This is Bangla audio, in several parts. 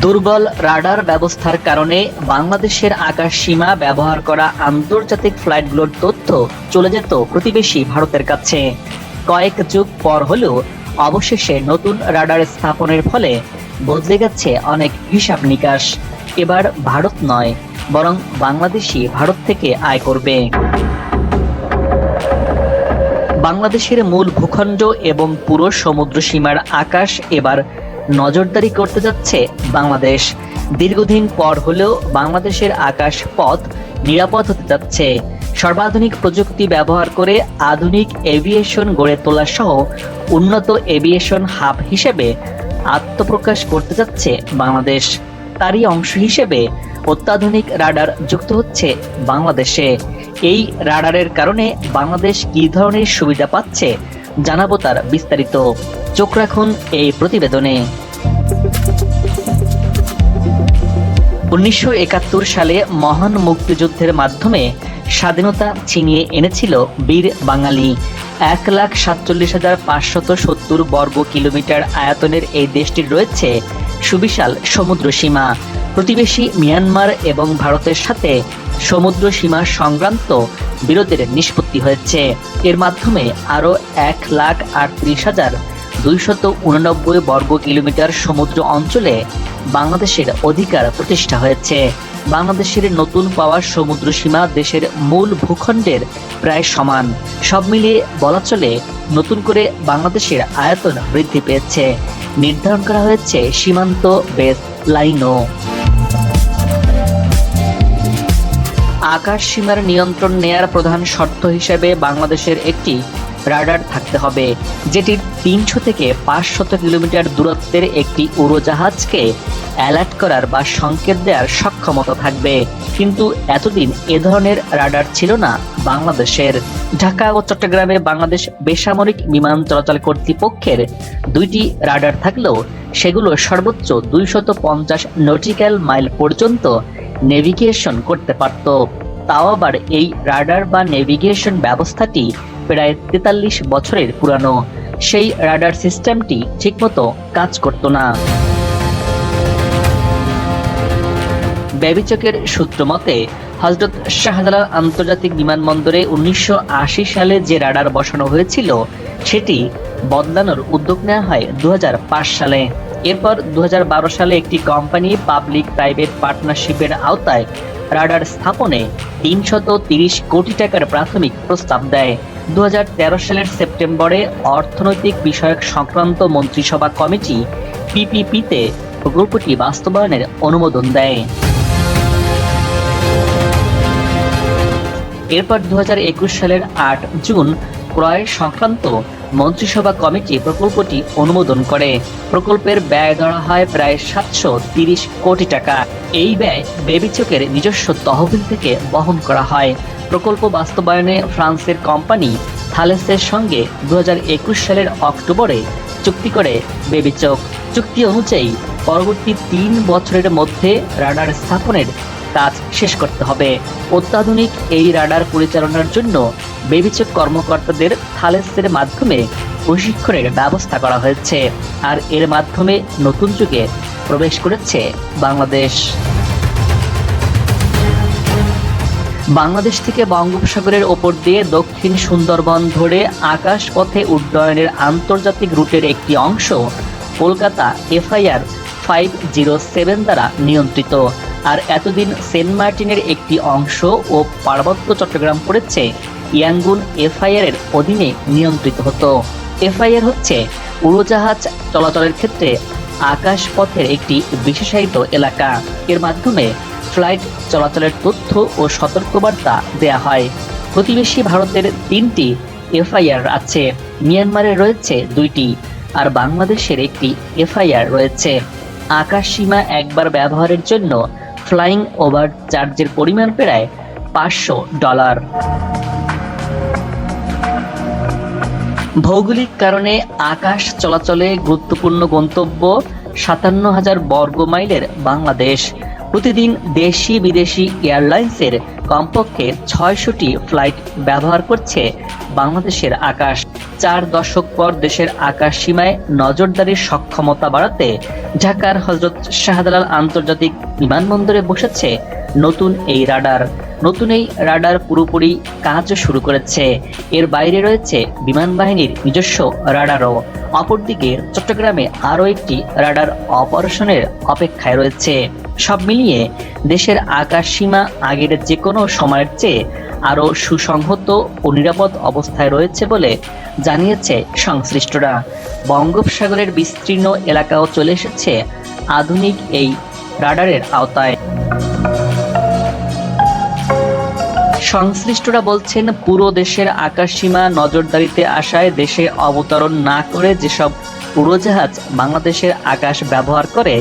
দুর্বল রাডার ব্যবস্থার কারণে বাংলাদেশের আকাশ সীমা ব্যবহার করা আন্তর্জাতিক ফ্লাইটগুলোর তথ্য চলে যেত প্রতিবেশী ভারতের কাছে। কয়েক যুগ পর হলেও অবশেষে নতুন রাডার স্থাপনের ফলে বদলে গেছে অনেক হিসাব নিকাশ। এবার ভারত নয়, বরং বাংলাদেশই ভারত থেকে আয় করবে। বাংলাদেশের মূল ভূখণ্ড এবং পুরো সমুদ্র সীমার আকাশ এবার নজরদারি করতে যাচ্ছে বাংলাদেশ। দীর্ঘদিন পর হলেও বাংলাদেশের আকাশ পথ নিরাপদ হতে যাচ্ছে। সর্বাধুনিক প্রযুক্তি ব্যবহার করে আধুনিক এভিয়েশন গড়ে তোলা সহ উন্নত এভিয়েশন হাব হিসেবে আত্মপ্রকাশ করতে যাচ্ছে বাংলাদেশ। তারই অংশ হিসেবে অত্যাধুনিক রাডার যুক্ত হচ্ছে বাংলাদেশে। এই রাডারের কারণে বাংলাদেশ কী ধরনের সুবিধা পাচ্ছে জানাবো তার বিস্তারিত। চোখ রাখুন এই প্রতিবেদনে। 1971 সালে মহান মুক্তিযুদ্ধের মাধ্যমে স্বাধীনতা ছিনিয়ে এনেছিল বীর বাঙালি। 1,47,570 বর্গ কিলোমিটার আয়তনের এই দেশটির রয়েছে সুবিশাল সমুদ্র সীমা। প্রতিবেশী মিয়ানমার এবং ভারতের সাথে সমুদ্র সীমা সংক্রান্ত বিরোধের নিষ্পত্তি হয়েছে। এর মাধ্যমে আরও 1,38,289 বর্গ কিলোমিটার সমুদ্র অঞ্চলে বাংলাদেশের অধিকার প্রতিষ্ঠা হয়েছে। বাংলাদেশের নতুন পাওয়া সমুদ্র সীমা দেশের মূল ভূখণ্ডের প্রায় সমান। সব মিলিয়ে বলা চলে নতুন করে বাংলাদেশের আয়তন বৃদ্ধি পেয়েছে। নির্ধারণ করা হয়েছে সীমান্ত বেস লাইনও। আকাশ সীমার নিয়ন্ত্রণ নেয়ার প্রধান শর্ত হিসেবে বাংলাদেশের একটি রাডার থাকতে হবে, যেটির 300 থেকে 500 কিলোমিটার দূরত্বের একটি উড়োজাহাজকে অ্যালার্ট করার বা সংকেত দেওয়ার সক্ষমতা থাকবে। কিন্তু এতদিন এ ধরনের রাডার ছিল না বাংলাদেশের। ঢাকা ও চট্টগ্রামে বাংলাদেশ বেসামরিক বিমান চলাচল কর্তৃপক্ষের 2টি রাডার থাকলেও সেগুলো সর্বোচ্চ 250 নটিক্যাল মাইল পর্যন্ত নেভিগেশন করতে পারত। তাও আবার এই রাডার বা নেভিগেশন ব্যবস্থাটি প্রায় 43 বছরের পুরানো। সেই রাডার সিস্টেমটি ঠিকমতো কাজ করত না। বেবিচকের সূত্র মতে হযরত শাহজালাল আন্তর্জাতিক বিমানবন্দরে 1980 সালে যে রাডার বসানো হয়েছিল সেটি বদলানোর উদ্যোগ নেওয়া হয় 2005 সালে। এরপর 2012 সালে একটি কোম্পানি পাবলিক প্রাইভেট পার্টনারশিপের আওতায় রাডার স্থাপনে 330 কোটি টাকার প্রাথমিক প্রস্তাব দেয়। 2013 সালের সেপ্টেম্বরে অর্থনৈতিক বিষয়ক সংক্রান্ত মন্ত্রিসভা কমিটি পিপিপিতে প্রকল্পটি বাস্তবায়নের অনুমোদন দেয়। এরপর 2021 সালের 8 জুন ক্রয় সংক্রান্ত মন্ত্রিসভা কমিটি প্রকল্পটি অনুমোদন করে। প্রকল্পের ব্যয় ধরা হয় প্রায় 730 কোটি টাকা। এই ব্যয় বেবিচকের নিজস্ব তহবিল থেকে বহন করা হয়। প্রকল্প বাস্তবায়নে ফ্রান্সের কোম্পানি থালেসের সঙ্গে 2021 সালের অক্টোবরে চুক্তি করে বেবিচক। চুক্তি অনুযায়ী পরবর্তী 3 বছরের মধ্যে রাডার স্থাপনের কাজ শেষ করতে হবে। অত্যাধুনিক এই রাডার পরিচালনার জন্য বেবিচক কর্মকর্তাদের থালেসের মাধ্যমে প্রশিক্ষণের ব্যবস্থা করা হয়েছে। আর এর মাধ্যমে নতুন যুগে প্রবেশ করেছে বাংলাদেশ। বাংলাদেশ থেকে বঙ্গোপসাগরের ওপর দিয়ে দক্ষিণ সুন্দরবন ধরে আকাশ পথে উড্ডয়নের আন্তর্জাতিক রুটের একটি অংশ কলকাতা FIR 507 দ্বারা নিয়ন্ত্রিত। আর এতদিন সেন্ট মার্টিনের একটি অংশ ও পার্বত্য চট্টগ্রাম পড়েছে ইয়াঙ্গুন FIR এর অধীনে নিয়ন্ত্রিত হতো। FIR হচ্ছে উড়োজাহাজ চলাচলের ক্ষেত্রে আকাশ পথের একটি বিশেষায়িত এলাকা। এর মাধ্যমে ফ্লাইট চলাচলের তথ্য ও সতর্কবার্তা দেয়া হয়। প্রতিবেশী ভারতের 3টি FIR আছে, মিয়ানমারের রয়েছে 2টি, আর বাংলাদেশের একটি FIR রয়েছে। আকাশ সীমা একবার ব্যবহারের জন্য ফ্লাইং ওভার চার্জের পরিমাণ প্রায় $500। ভৌগোলিক কারণে আকাশ চলাচলে গুরুত্বপূর্ণ গন্তব্য 57,000 বর্গ মাইলের বাংলাদেশ। প্রতিদিন দেশি বিদেশি এয়ারলাইন্সের কমপক্ষে ৬০০টি ফ্লাইট ব্যবহার করছে বাংলাদেশের আকাশ। ৪ দশক পর দেশের আকাশ সীমায় নজরদারির সক্ষমতা বাড়াতে ঢাকার হযরত শাহজালাল আন্তর্জাতিক বিমানবন্দরে বসেছে নতুন এই রাডার। নতুন এই রাডার পুরোপুরি কাজ শুরু করেছে। এর বাইরে রয়েছে বিমান বাহিনীর নিজস্ব রাডারও। অপরদিকে চট্টগ্রামে আরও একটি রাডার অপারেশনের অপেক্ষায় রয়েছে। সব মিলিয়ে দেশের আকাশ সীমা আগের যে কোনো সময়ের চেয়ে আরও সুসংহত ও নিরাপদ অবস্থায় রয়েছে বলে জানিয়েছে সংশ্লিষ্টরা। বঙ্গোপসাগরের বিস্তীর্ণ এলাকাও চলে এসেছে আধুনিক এই রাডারের আওতায়। সংশ্লিষ্টরা বলছেন, পুরো দেশের আকাশসীমা নজরদারিতে আসায় দেশে অবতরণ না করে যেসব উড়োজাহাজ বাংলাদেশের আকাশ ব্যবহার করে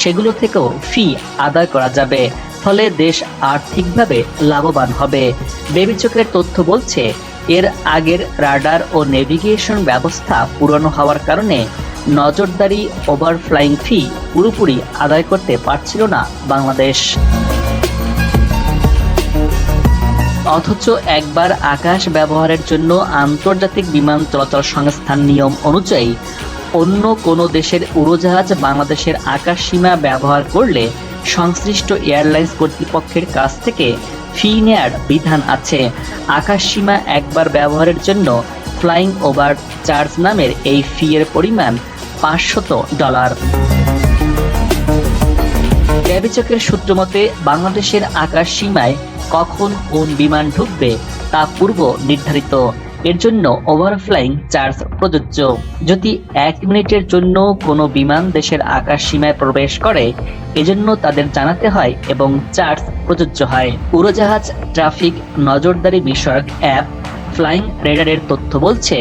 সেগুলো থেকেও ফি আদায় করা যাবে। ফলে দেশ আর্থিকভাবে লাভবান হবে। বেবিচকের তথ্য বলছে, এর আগের রাডার ও নেভিগেশন ব্যবস্থা পুরনো হওয়ার কারণে নজরদারি ওভারফ্লাইং ফি পুরোপুরি আদায় করতে পারছিল না বাংলাদেশ। অথচ একবার আকাশ ব্যবহারের জন্য আন্তর্জাতিক বিমান চলাচল সংস্থার নিয়ম অনুযায়ী অন্য কোনো দেশের উড়োজাহাজ বাংলাদেশের আকাশ সীমা ব্যবহার করলে সংশ্লিষ্ট এয়ারলাইন্স কর্তৃপক্ষের কাছ থেকে ফি নেয়ার বিধান আছে। আকাশ সীমা একবার ব্যবহারের জন্য ফ্লাইং ওভার চার্জ নামের এই ফি এর পরিমাণ $500। বেবিচকের সূত্র মতে, বাংলাদেশের আকাশ সীমায় কখন কোন বিমান ঢুকবে তা পূর্ব নির্ধারিত। এর জন্য ওভারফ্লাইং চার্জ প্রযোজ্য। যদি 1 মিনিটের জন্য কোনো বিমান দেশের আকাশ সীমায় প্রবেশ করে, এজন্য তাদের জানাতে হয় এবং চার্জ প্রযোজ্য হয়। উড়োজাহাজ ট্রাফিক নজরদারি বিষয়ক অ্যাপ ফ্লাইং রেডারের তথ্য বলছে,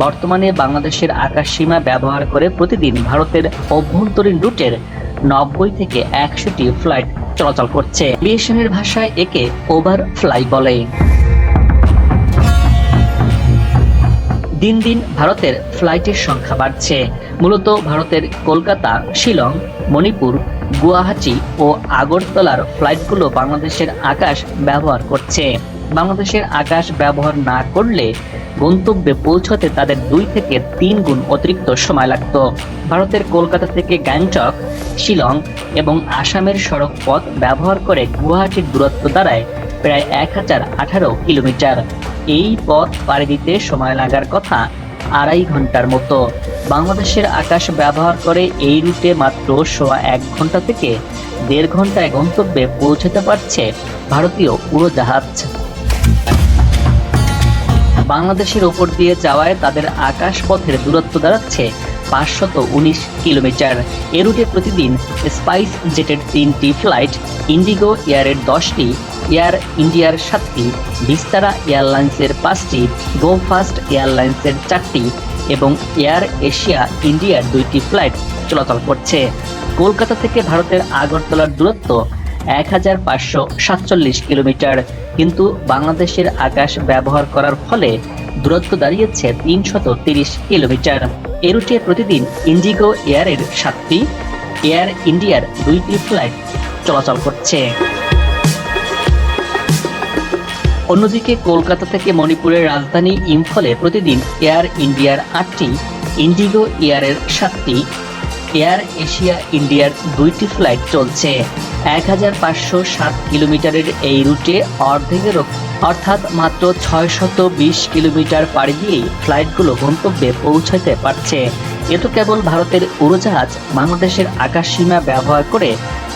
বর্তমানে বাংলাদেশের আকাশ সীমা ব্যবহার করে প্রতিদিন ভারতের অভ্যন্তরীণ রুটের 90 থেকে 100টি ফ্লাইট চলাচল করছে। এভিয়েশনের ভাষায় একে ওভারফ্লাই বলে। দিন দিন ভারতের ফ্লাইটের সংখ্যা বাড়ছে। মূলত ভারতের কলকাতা, শিলং, মণিপুর, গুয়াহাটি ও আগরতলার ফ্লাইটগুলো বাংলাদেশের আকাশ ব্যবহার করছে। বাংলাদেশের আকাশ ব্যবহার না করলে গন্তব্যে পৌঁছতে তাদের 2 থেকে 3 গুণ অতিরিক্ত সময় লাগত। ভারতের কলকাতা থেকে গ্যাংটক, শিলং এবং আসামের সড়ক পথ ব্যবহার করে গুয়াহাটির দূরত্ব দাঁড়ায় প্রায় 1018 কিলোমিটার। এই পথ পাড়ি দিতে সময় লাগার কথা 2.5 ঘন্টার মতো। বাংলাদেশের আকাশ ব্যবহার করে এই রুটে মাত্র 1.25 ঘন্টা থেকে 1.5 ঘন্টায় গন্তব্যে পৌঁছতে পারছে ভারতীয় উড়োজাহাজ। বাংলাদেশের ওপর দিয়ে যাওয়ায় তাদের আকাশ পথের দূরত্ব দাঁড়াচ্ছে 519 কিলোমিটার। এ রুটে প্রতিদিন স্পাইস জেটের 3টি ফ্লাইট, ইন্ডিগো এয়ারের 10টি, এয়ার ইন্ডিয়ার 7টি, ভিস্তারা এয়ারলাইন্সের 5টি, গো ফাস্ট এয়ারলাইন্সের 4টি এবং এয়ার এশিয়া ইন্ডিয়ার 2টি ফ্লাইট চলাচল করছে। কলকাতা থেকে ভারতের আগরতলার দূরত্ব 1547 কিলোমিটার, কিন্তু বাংলাদেশের আকাশ ব্যবহার করার ফলে দূরত্ব দাঁড়িয়েছে 330 কিলোমিটার। এ রুটে প্রতিদিন ইন্ডিগো এয়ারের 7টি, এয়ার ইন্ডিয়ার 2টি ফ্লাইট চলাচল করছে। অন্যদিকে কলকাতা থেকে মণিপুরের রাজধানী ইম্ফলে প্রতিদিন এয়ার ইন্ডিয়ার 8টি, ইন্ডিগো এয়ারের 7টি, এয়ার এশিয়া ইন্ডিয়ার 2টি ফ্লাইট চলছে। 1507 কিলোমিটারের এই রুটে অর্ধেকেরও অর্থাৎ মাত্র 620 কিলোমিটার পাড়ি দিয়েই ফ্লাইটগুলো গন্তব্যে পৌঁছাতে পারছে। এ তো কেবল ভারতের উড়োজাহাজ বাংলাদেশের আকাশ সীমা ব্যবহার করে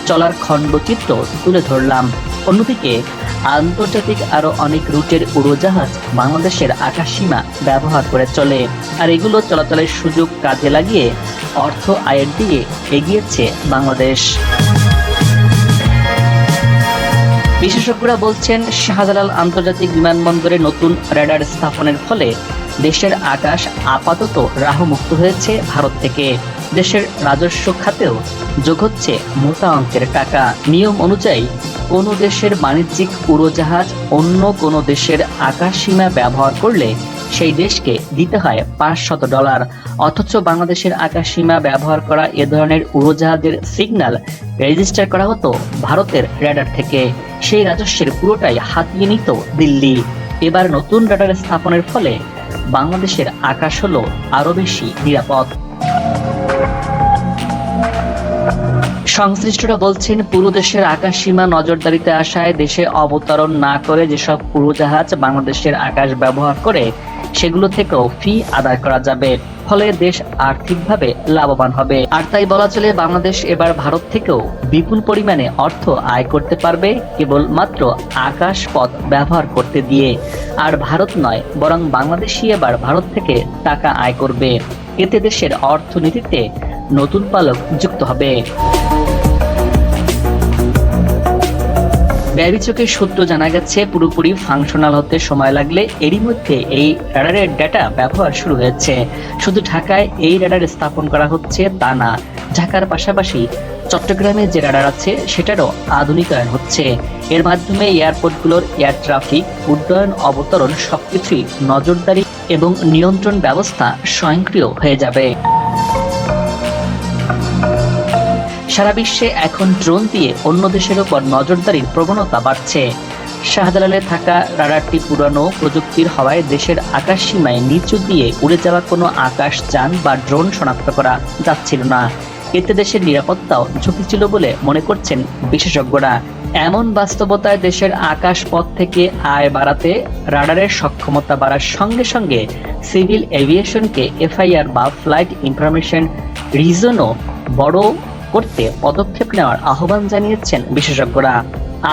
চলার খণ্ডচিত্র তুলে ধরলাম। অন্যদিকে আন্তর্জাতিক আরও অনেক রুটের উড়োজাহাজ বাংলাদেশের আকাশ সীমা ব্যবহার করে চলে, আর এগুলো চলাচলের সুযোগ কাজে লাগিয়ে অর্থ আয়ের দিকে এগিয়েছে বাংলাদেশ। বিশেষজ্ঞরা বলছেন, শাহজালাল আন্তর্জাতিক বিমানবন্দরে নতুন রেডার স্থাপনের ফলে দেশের আকাশ আপাতত রাহুমুক্ত হয়েছে ভারত থেকে। দেশের রাজস্ব খাতেও যোগ হচ্ছে মোটা অঙ্কের টাকা। নিয়ম অনুযায়ী কোনো দেশের বাণিজ্যিক উড়োজাহাজ অন্য কোনো দেশের আকাশ সীমা ব্যবহার করলে সেই দেশকে দিতে হয় $500। অথচ বাংলাদেশের আকাশসীমা ব্যবহার করা এ ধরনের উড়োজাহাজের সিগন্যাল রেজিস্টার করা হতো ভারতের রেডার থেকে। সেই রাজস্বের পুরোটাই হাতিয়ে নিত দিল্লি। এবার নতুন রেডার স্থাপনের ফলে বাংলাদেশের আকাশ হলো আরো বেশি নিরাপদ। সংশ্লিষ্টরা বলছেন, পুরো দেশের আকাশসীমা নজরদারিতে আসায় দেশে অবতরণ না করে যেসব উড়োজাহাজ বাংলাদেশের আকাশ ব্যবহার করে সেগুলো থেকেও ফি আদায় করা যাবে। ফলে দেশ আর্থিকভাবে লাভবান হবে। আর তাই বলা চলে বাংলাদেশ এবার ভারত থেকেও বিপুল পরিমাণে অর্থ আয় করতে পারবে কেবল মাত্র আকাশ পথ ব্যবহার করতে দিয়ে। আর ভারত নয়, বরং বাংলাদেশই এবার ভারত থেকে টাকা আয় করবে। এতে দেশের অর্থনীতিতে নতুন পালক যুক্ত হবে। ব্যবিচকের সূত্র জানা গেছে, পুরোপুরি ফাংশনাল হতে সময় লাগলে এরই মধ্যে এই রাডারের ডেটা ব্যবহার শুরু হয়েছে। শুধু ঢাকায় এই রাডার স্থাপন করা হচ্ছে তা না, ঢাকার পাশাপাশি চট্টগ্রামে যে রাডার আছে সেটারও আধুনিকায়ন হচ্ছে। এর মাধ্যমে এয়ারপোর্টগুলোর এয়ার ট্রাফিক, উড্ডয়ন, অবতরণ সবকিছুই নজরদারি এবং নিয়ন্ত্রণ ব্যবস্থা স্বয়ংক্রিয় হয়ে যাবে। সারা বিশ্বে এখন ড্রোন দিয়ে অন্য দেশের উপর নজরদারির প্রবণতা বাড়ছে। শাহজালালে থাকা রাডারটি পুরানো প্রযুক্তির হওয়ায় দেশের আকাশ সীমায় নিচু দিয়ে উড়ে যাওয়া কোনো আকাশযান বা ড্রোন শনাক্ত করা যাচ্ছিল না। এতে দেশের নিরাপত্তাও ঝুঁকি ছিল বলে মনে করছেন বিশেষজ্ঞরা। এমন বাস্তবতায় দেশের আকাশ পথ থেকে আয় বাড়াতে রাডারের সক্ষমতা বাড়ার সঙ্গে সঙ্গে সিভিল এভিয়েশনকে এফআইআর বা ফ্লাইট ইনফরমেশন রিজনও বড় করতে পদক্ষেপ নেওয়ার আহ্বান জানিয়েছেন বিশেষজ্ঞরা।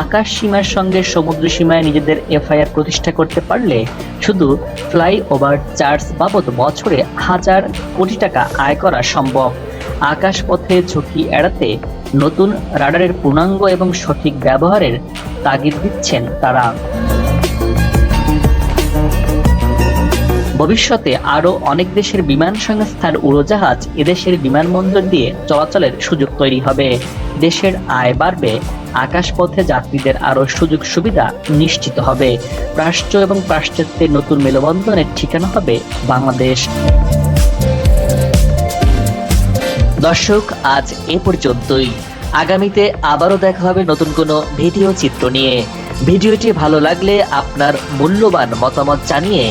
আকাশ সীমার সঙ্গে সমুদ্র সীমায় নিজেদের এফআইআর প্রতিষ্ঠা করতে পারলে শুধু ফ্লাইওভার চার্জ বাবদ বছরে 1000 কোটি টাকা আয় করা সম্ভব। আকাশ পথে ঝুঁকি এড়াতে নতুন রাডারের পূর্ণাঙ্গ এবং সঠিক ব্যবহারের তাগিদ দিচ্ছেন তারা। ভবিষ্যতে আরো অনেক দেশের বিমান সংস্থার উড়োজাহাজ এদেশের বিমানবন্দর দিয়ে চলাচলের সুযোগ তৈরি হবে। দেশের আয় বাড়বে, আকাশপথে যাত্রীদের আরো সুযোগ সুবিধা নিশ্চিত হবে। রাষ্ট্র এবং পাশ্চাত্যের নতুন মেলবন্ধনের ঠিকানা হবে বাংলাদেশ। দর্শক, আজ এ পর্যন্তই। আগামীতে আবারও দেখা হবে নতুন কোনো ভিডিও চিত্র নিয়ে। ভিডিওটি ভালো লাগলে আপনার মূল্যবান মতামত জানিয়ে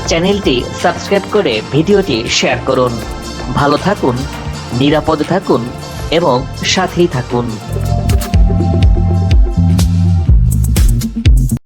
চ্যানেলটি সাবস্ক্রাইব করে ভিডিওটি শেয়ার করুন। ভালো থাকুন, নিরাপদে থাকুন এবং সাথেই থাকুন।